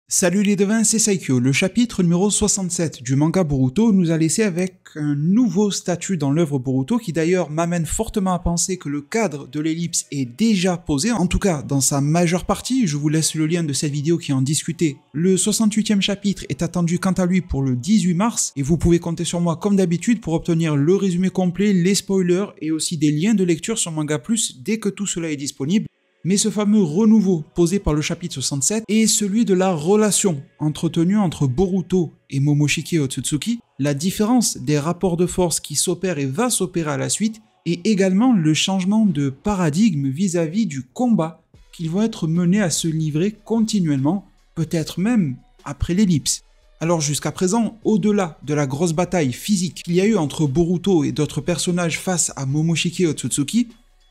Salut les devins, c'est Saikyo. Le chapitre numéro 67 du manga Boruto nous a laissé avec un nouveau statut dans l'œuvre Boruto qui d'ailleurs m'amène fortement à penser que le cadre de l'ellipse est déjà posé, en tout cas dans sa majeure partie. Je vous laisse le lien de cette vidéo qui en discutait. Le 68e chapitre est attendu quant à lui pour le 18 mars et vous pouvez compter sur moi comme d'habitude pour obtenir le résumé complet, les spoilers et aussi des liens de lecture sur Manga Plus dès que tout cela est disponible. Mais ce fameux renouveau posé par le chapitre 67 est celui de la relation entretenue entre Boruto et Momoshiki Otsutsuki, la différence des rapports de force qui s'opèrent et va s'opérer à la suite, et également le changement de paradigme vis-à-vis du combat qu'ils vont être menés à se livrer continuellement, peut-être même après l'ellipse. Alors jusqu'à présent, au-delà de la grosse bataille physique qu'il y a eu entre Boruto et d'autres personnages face à Momoshiki Otsutsuki,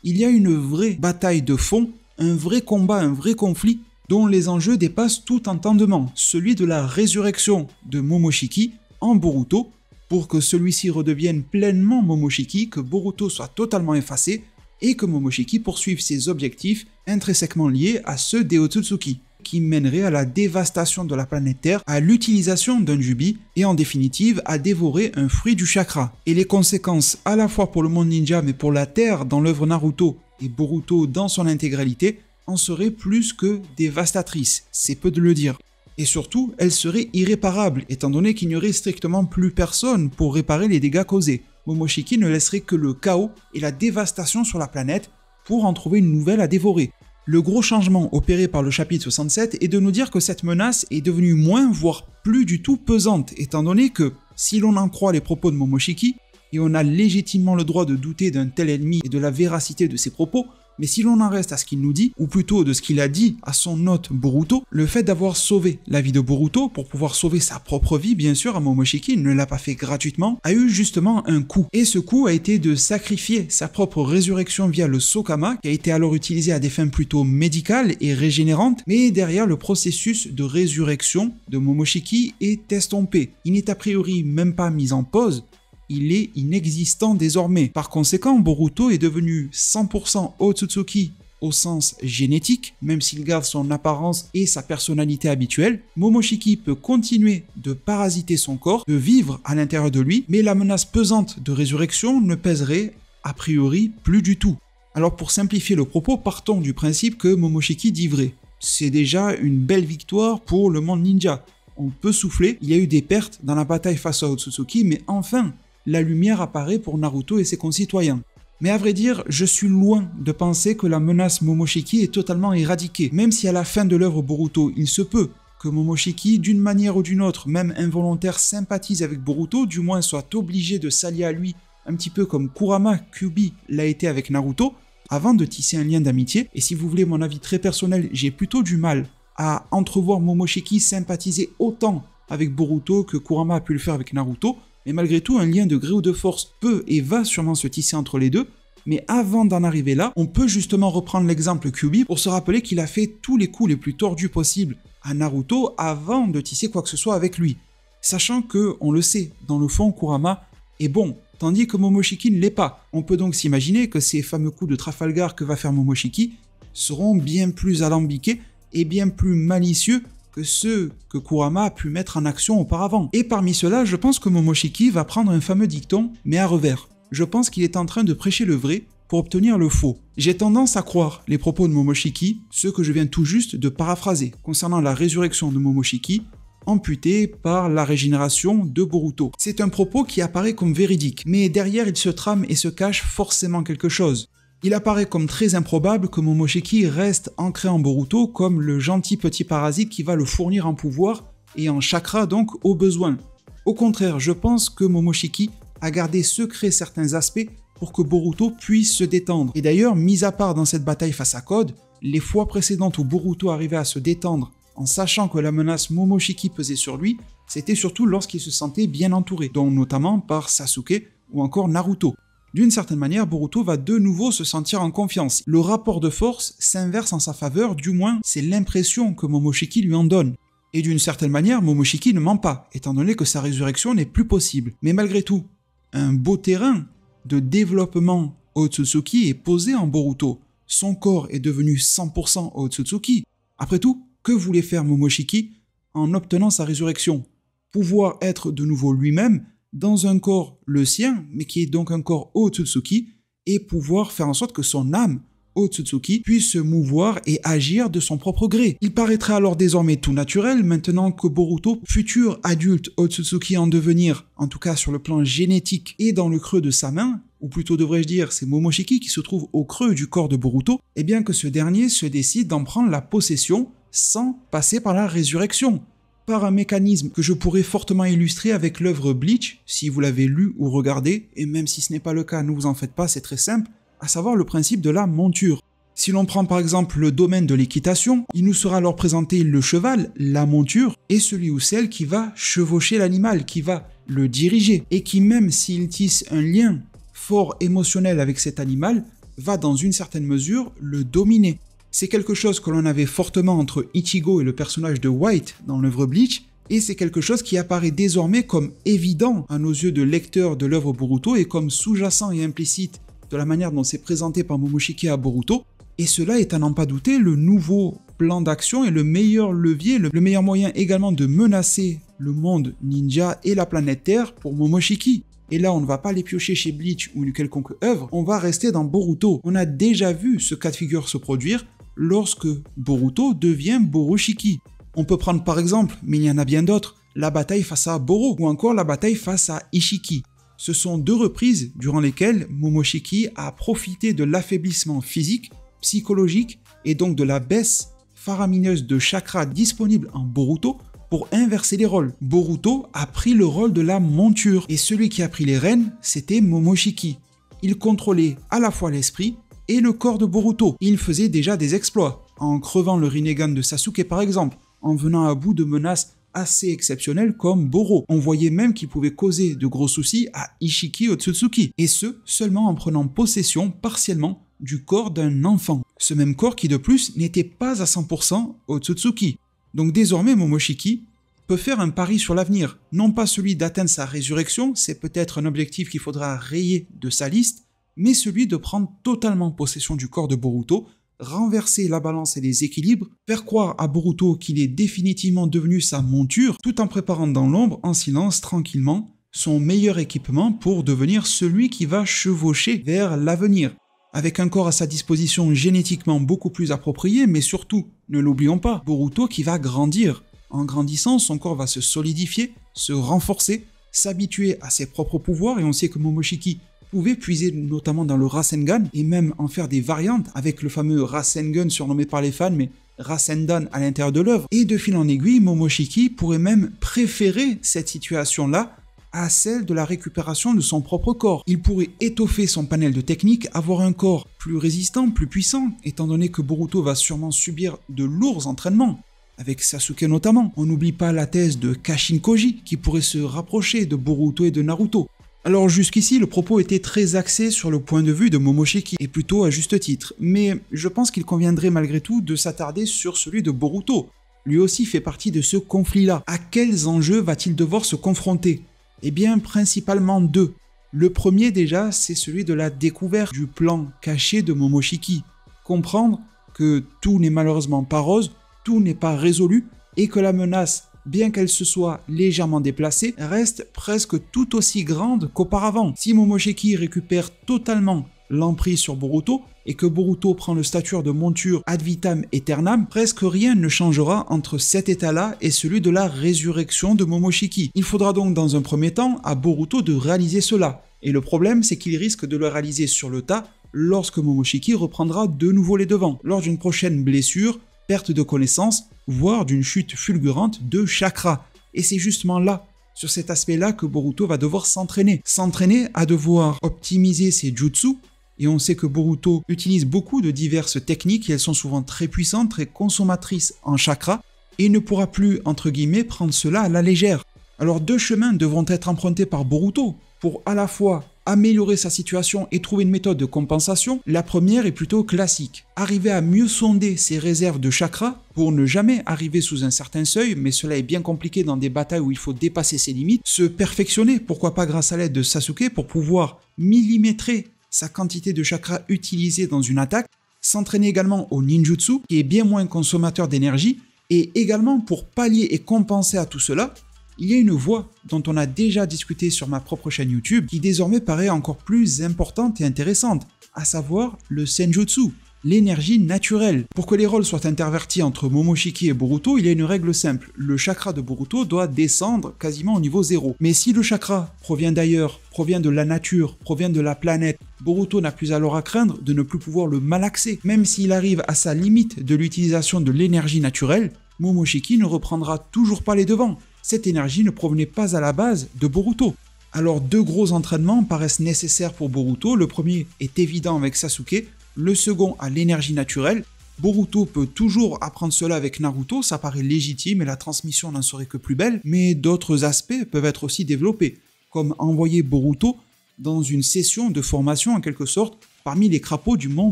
il y a une vraie bataille de fond, un vrai combat, un vrai conflit, dont les enjeux dépassent tout entendement, celui de la résurrection de Momoshiki en Boruto, pour que celui-ci redevienne pleinement Momoshiki, que Boruto soit totalement effacé, et que Momoshiki poursuive ses objectifs intrinsèquement liés à ceux des Otsutsuki, qui mèneraient à la dévastation de la planète Terre, à l'utilisation d'un Jubi, et en définitive à dévorer un fruit du chakra. Et les conséquences à la fois pour le monde ninja mais pour la Terre dans l'œuvre Naruto et Boruto dans son intégralité en seraient plus que dévastatrices, c'est peu de le dire. Et surtout, elles seraient irréparables, étant donné qu'il n'y aurait strictement plus personne pour réparer les dégâts causés. Momoshiki ne laisserait que le chaos et la dévastation sur la planète pour en trouver une nouvelle à dévorer. Le gros changement opéré par le chapitre 67 est de nous dire que cette menace est devenue moins, voire plus du tout pesante, étant donné que, si l'on en croit les propos de Momoshiki, et on a légitimement le droit de douter d'un tel ennemi et de la véracité de ses propos, mais si l'on en reste à ce qu'il nous dit, ou plutôt de ce qu'il a dit à son hôte Boruto, le fait d'avoir sauvé la vie de Boruto, pour pouvoir sauver sa propre vie bien sûr à Momoshiki, il ne l'a pas fait gratuitement, a eu justement un coût. Et ce coût a été de sacrifier sa propre résurrection via le Sokama, qui a été alors utilisé à des fins plutôt médicales et régénérantes, mais derrière le processus de résurrection de Momoshiki est estompé. Il n'est a priori même pas mis en pause, il est inexistant désormais. Par conséquent, Boruto est devenu 100% Otsutsuki au sens génétique, même s'il garde son apparence et sa personnalité habituelle. Momoshiki peut continuer de parasiter son corps, de vivre à l'intérieur de lui, mais la menace pesante de résurrection ne pèserait a priori plus du tout. Alors pour simplifier le propos, partons du principe que Momoshiki dit vrai. C'est déjà une belle victoire pour le monde ninja. On peut souffler, il y a eu des pertes dans la bataille face à Otsutsuki, mais enfin, la lumière apparaît pour Naruto et ses concitoyens. Mais à vrai dire, je suis loin de penser que la menace Momoshiki est totalement éradiquée, même si à la fin de l'œuvre Boruto, il se peut que Momoshiki, d'une manière ou d'une autre, même involontaire, sympathise avec Boruto, du moins soit obligé de s'allier à lui, un petit peu comme Kurama Kyuubi l'a été avec Naruto, avant de tisser un lien d'amitié. Et si vous voulez mon avis très personnel, j'ai plutôt du mal à entrevoir Momoshiki sympathiser autant avec Boruto que Kurama a pu le faire avec Naruto, mais malgré tout, un lien de gré ou de force peut et va sûrement se tisser entre les deux, mais avant d'en arriver là, on peut justement reprendre l'exemple Kyuubi pour se rappeler qu'il a fait tous les coups les plus tordus possibles à Naruto avant de tisser quoi que ce soit avec lui. Sachant que, on le sait, dans le fond, Kurama est bon, tandis que Momoshiki ne l'est pas. On peut donc s'imaginer que ces fameux coups de Trafalgar que va faire Momoshiki seront bien plus alambiqués et bien plus malicieux que ceux que Kurama a pu mettre en action auparavant. Et parmi ceux-là, je pense que Momoshiki va prendre un fameux dicton, mais à revers. Je pense qu'il est en train de prêcher le vrai pour obtenir le faux. J'ai tendance à croire les propos de Momoshiki, ceux que je viens tout juste de paraphraser, concernant la résurrection de Momoshiki, amputée par la régénération de Boruto. C'est un propos qui apparaît comme véridique, mais derrière il se trame et se cache forcément quelque chose. Il apparaît comme très improbable que Momoshiki reste ancré en Boruto comme le gentil petit parasite qui va le fournir en pouvoir et en chakra donc au besoin. Au contraire, je pense que Momoshiki a gardé secret certains aspects pour que Boruto puisse se détendre. Et d'ailleurs, mis à part dans cette bataille face à Code, les fois précédentes où Boruto arrivait à se détendre en sachant que la menace Momoshiki pesait sur lui, c'était surtout lorsqu'il se sentait bien entouré, dont notamment par Sasuke ou encore Naruto. D'une certaine manière, Boruto va de nouveau se sentir en confiance. Le rapport de force s'inverse en sa faveur, du moins c'est l'impression que Momoshiki lui en donne. Et d'une certaine manière, Momoshiki ne ment pas, étant donné que sa résurrection n'est plus possible. Mais malgré tout, un beau terrain de développement Otsutsuki est posé en Boruto. Son corps est devenu 100% Otsutsuki. Après tout, que voulait faire Momoshiki en obtenant sa résurrection. Pouvoir être de nouveau lui-même dans un corps le sien, mais qui est donc un corps Otsutsuki, et pouvoir faire en sorte que son âme, Otsutsuki, puisse se mouvoir et agir de son propre gré. Il paraîtrait alors désormais tout naturel, maintenant que Boruto, futur adulte Otsutsuki en devenir, en tout cas sur le plan génétique et dans le creux de sa main, ou plutôt devrais-je dire c'est Momoshiki qui se trouve au creux du corps de Boruto, et bien que ce dernier se décide d'en prendre la possession sans passer par la résurrection, par un mécanisme que je pourrais fortement illustrer avec l'œuvre Bleach, si vous l'avez lu ou regardé, et même si ce n'est pas le cas, ne vous en faites pas, c'est très simple, à savoir le principe de la monture. Si l'on prend par exemple le domaine de l'équitation, il nous sera alors présenté le cheval, la monture, et celui ou celle qui va chevaucher l'animal, qui va le diriger, et qui même s'il tisse un lien fort émotionnel avec cet animal, va dans une certaine mesure le dominer. C'est quelque chose que l'on avait fortement entre Ichigo et le personnage de White dans l'œuvre Bleach, et c'est quelque chose qui apparaît désormais comme évident à nos yeux de lecteurs de l'œuvre Boruto et comme sous-jacent et implicite de la manière dont c'est présenté par Momoshiki à Boruto, et cela est à n'en pas douter le nouveau plan d'action et le meilleur levier, le meilleur moyen également de menacer le monde ninja et la planète Terre pour Momoshiki. Et là, on ne va pas les piocher chez Bleach ou une quelconque œuvre, on va rester dans Boruto. On a déjà vu ce cas de figure se produire lorsque Boruto devient Boroshiki. On peut prendre par exemple, mais il y en a bien d'autres, la bataille face à Boro ou encore la bataille face à Ishiki. Ce sont deux reprises durant lesquelles Momoshiki a profité de l'affaiblissement physique, psychologique et donc de la baisse faramineuse de chakra disponible en Boruto pour inverser les rôles. Boruto a pris le rôle de la monture et celui qui a pris les rênes, c'était Momoshiki. Il contrôlait à la fois l'esprit et le corps de Boruto. Il faisait déjà des exploits, en crevant le Rinnegan de Sasuke par exemple, en venant à bout de menaces assez exceptionnelles comme Boro. On voyait même qu'il pouvait causer de gros soucis à Ishiki Otsutsuki, et ce, seulement en prenant possession partiellement du corps d'un enfant. Ce même corps qui de plus n'était pas à 100% Otsutsuki. Donc désormais Momoshiki peut faire un pari sur l'avenir, non pas celui d'atteindre sa résurrection, c'est peut-être un objectif qu'il faudra rayer de sa liste, mais celui de prendre totalement possession du corps de Boruto, renverser la balance et les équilibres, faire croire à Boruto qu'il est définitivement devenu sa monture, tout en préparant dans l'ombre, en silence, tranquillement, son meilleur équipement pour devenir celui qui va chevaucher vers l'avenir. Avec un corps à sa disposition génétiquement beaucoup plus approprié, mais surtout, ne l'oublions pas, Boruto qui va grandir. En grandissant, son corps va se solidifier, se renforcer, s'habituer à ses propres pouvoirs, et on sait que Momoshiki pouvait puiser notamment dans le Rasengan et même en faire des variantes avec le fameux Rasengan surnommé par les fans mais Rasendan à l'intérieur de l'œuvre. Et de fil en aiguille, Momoshiki pourrait même préférer cette situation-là à celle de la récupération de son propre corps. Il pourrait étoffer son panel de techniques, avoir un corps plus résistant, plus puissant, étant donné que Boruto va sûrement subir de lourds entraînements, avec Sasuke notamment. On n'oublie pas la thèse de Kashin Koji qui pourrait se rapprocher de Boruto et de Naruto. Alors jusqu'ici, le propos était très axé sur le point de vue de Momoshiki, et plutôt à juste titre, mais je pense qu'il conviendrait malgré tout de s'attarder sur celui de Boruto. Lui aussi fait partie de ce conflit-là. À quels enjeux va-t-il devoir se confronter? Eh bien, principalement deux. Le premier déjà, c'est celui de la découverte du plan caché de Momoshiki. Comprendre que tout n'est malheureusement pas rose, tout n'est pas résolu, et que la menace, bien qu'elle se soit légèrement déplacée, reste presque tout aussi grande qu'auparavant. Si Momoshiki récupère totalement l'emprise sur Boruto, et que Boruto prend le statut de monture ad vitam aeternam, presque rien ne changera entre cet état-là et celui de la résurrection de Momoshiki. Il faudra donc dans un premier temps à Boruto de réaliser cela, et le problème c'est qu'il risque de le réaliser sur le tas lorsque Momoshiki reprendra de nouveau les devants, lors d'une prochaine blessure, perte de connaissance, voire d'une chute fulgurante de chakra. Et c'est justement là, sur cet aspect-là, que Boruto va devoir s'entraîner. S'entraîner à devoir optimiser ses jutsu, et on sait que Boruto utilise beaucoup de diverses techniques, et elles sont souvent très puissantes, très consommatrices en chakra, et il ne pourra plus, entre guillemets, prendre cela à la légère. Alors deux chemins devront être empruntés par Boruto, pour à la fois améliorer sa situation et trouver une méthode de compensation. La première est plutôt classique. Arriver à mieux sonder ses réserves de chakra pour ne jamais arriver sous un certain seuil, mais cela est bien compliqué dans des batailles où il faut dépasser ses limites. Se perfectionner, pourquoi pas grâce à l'aide de Sasuke, pour pouvoir millimétrer sa quantité de chakra utilisée dans une attaque. S'entraîner également au ninjutsu, qui est bien moins consommateur d'énergie, Et également pour pallier et compenser à tout cela, il y a une voie dont on a déjà discuté sur ma propre chaîne YouTube qui désormais paraît encore plus importante et intéressante, à savoir le Senjutsu, l'énergie naturelle. Pour que les rôles soient intervertis entre Momoshiki et Boruto, il y a une règle simple. Le chakra de Boruto doit descendre quasiment au niveau 0. Mais si le chakra provient d'ailleurs, provient de la nature, provient de la planète, Boruto n'a plus alors à craindre de ne plus pouvoir le malaxer. Même s'il arrive à sa limite de l'utilisation de l'énergie naturelle, Momoshiki ne reprendra toujours pas les devants. Cette énergie ne provenait pas à la base de Boruto. Alors 2 gros entraînements paraissent nécessaires pour Boruto. Le premier est évident avec Sasuke, le second a l'énergie naturelle. Boruto peut toujours apprendre cela avec Naruto, ça paraît légitime et la transmission n'en serait que plus belle, mais d'autres aspects peuvent être aussi développés, comme envoyer Boruto dans une session de formation en quelque sorte parmi les crapauds du mont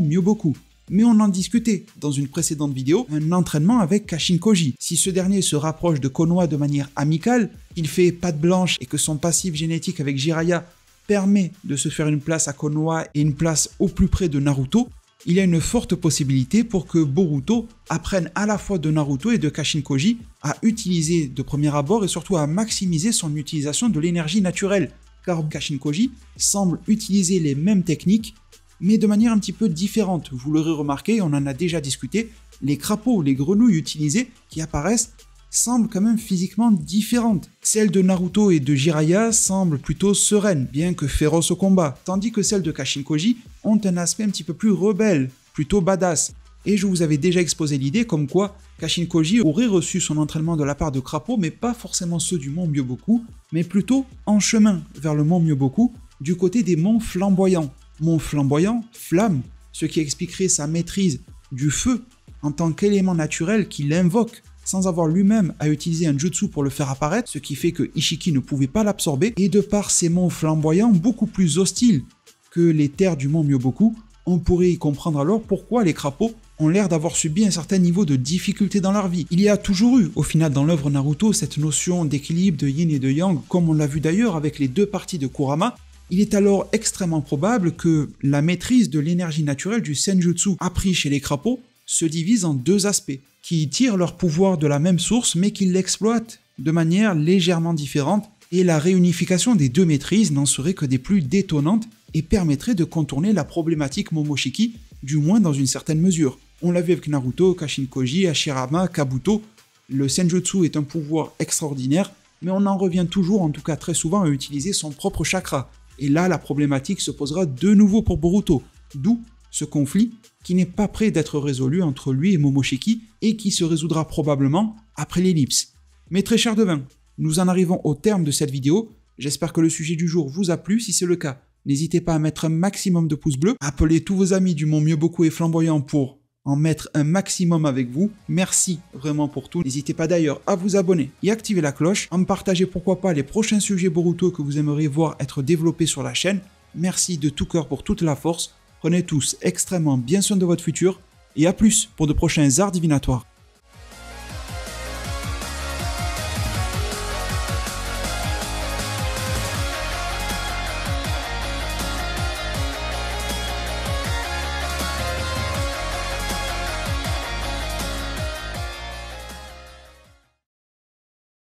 Myoboku. Mais on en discutait dans une précédente vidéo, un entraînement avec Kashin Koji. Si ce dernier se rapproche de Konoha de manière amicale, qu'il fait patte blanche et que son passif génétique avec Jiraiya permet de se faire une place à Konoha et une place au plus près de Naruto, il y a une forte possibilité pour que Boruto apprenne à la fois de Naruto et de Kashin Koji à utiliser de premier abord et surtout à maximiser son utilisation de l'énergie naturelle, car Kashin Koji semble utiliser les mêmes techniques mais de manière un petit peu différente. Vous l'aurez remarqué, on en a déjà discuté, les crapauds, les grenouilles utilisées qui apparaissent semblent quand même physiquement différentes. Celles de Naruto et de Jiraiya semblent plutôt sereines, bien que féroces au combat, tandis que celles de Kashin Koji ont un aspect un petit peu plus rebelle, plutôt badass. Et je vous avais déjà exposé l'idée comme quoi Kashin Koji aurait reçu son entraînement de la part de crapauds, mais pas forcément ceux du mont Myoboku, mais plutôt en chemin vers le mont Myoboku, du côté des monts flamboyants. Mont flamboyant, flamme, ce qui expliquerait sa maîtrise du feu en tant qu'élément naturel qu'il invoque sans avoir lui-même à utiliser un jutsu pour le faire apparaître, ce qui fait que Ishiki ne pouvait pas l'absorber, et de par ces monts flamboyants beaucoup plus hostiles que les terres du mont Myoboku, on pourrait y comprendre alors pourquoi les crapauds ont l'air d'avoir subi un certain niveau de difficulté dans leur vie. Il y a toujours eu, au final dans l'œuvre Naruto, cette notion d'équilibre de yin et de yang, comme on l'a vu d'ailleurs avec les 2 parties de Kurama. Il est alors extrêmement probable que la maîtrise de l'énergie naturelle du Senjutsu appris chez les crapauds se divise en 2 aspects, qui tirent leur pouvoir de la même source mais qui l'exploitent de manière légèrement différente, et la réunification des 2 maîtrises n'en serait que des plus détonnantes et permettrait de contourner la problématique Momoshiki, du moins dans une certaine mesure. On l'a vu avec Naruto, Kashin Koji, Hashirama, Kabuto, le Senjutsu est un pouvoir extraordinaire, mais on en revient toujours, en tout cas très souvent, à utiliser son propre chakra. Et là, la problématique se posera de nouveau pour Boruto, d'où ce conflit qui n'est pas prêt d'être résolu entre lui et Momoshiki et qui se résoudra probablement après l'ellipse. Mes très chers devins, nous en arrivons au terme de cette vidéo. J'espère que le sujet du jour vous a plu. Si c'est le cas, n'hésitez pas à mettre un maximum de pouces bleus, appelez tous vos amis du mont Myoboku et flamboyant pour en mettre un maximum avec vous. Merci vraiment pour tout. N'hésitez pas d'ailleurs à vous abonner et activer la cloche, à me partager pourquoi pas les prochains sujets Boruto que vous aimeriez voir être développés sur la chaîne. Merci de tout cœur pour toute la force. Prenez tous extrêmement bien soin de votre futur et à plus pour de prochains arts divinatoires.